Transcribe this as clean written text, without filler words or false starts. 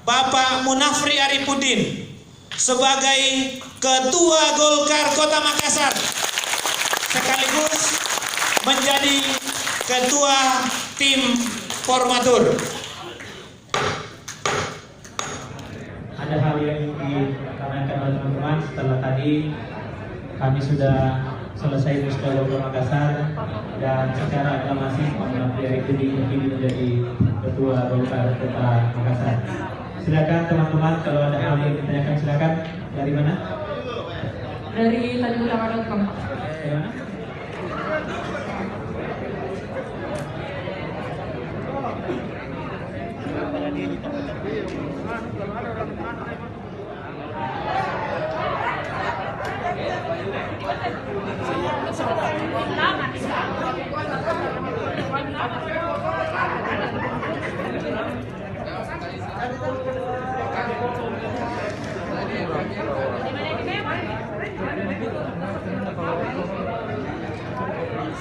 Bapak Munafri Arifudin sebagai Ketua Golkar Kota Makassar sekaligus menjadi Ketua Tim Formatur. Ada hal yang ditanyakan oleh teman-teman setelah tadi kami sudah selesai Musda Golkar Makassar dan secara aklamasi Pak Munafri Arifudin terpilih menjadi Ketua Golkar Kota Makassar. Silakan teman-teman, kalau ada hal yang ditanyakan silakan. Dari mana? Dari tadulama.com. Dari mana?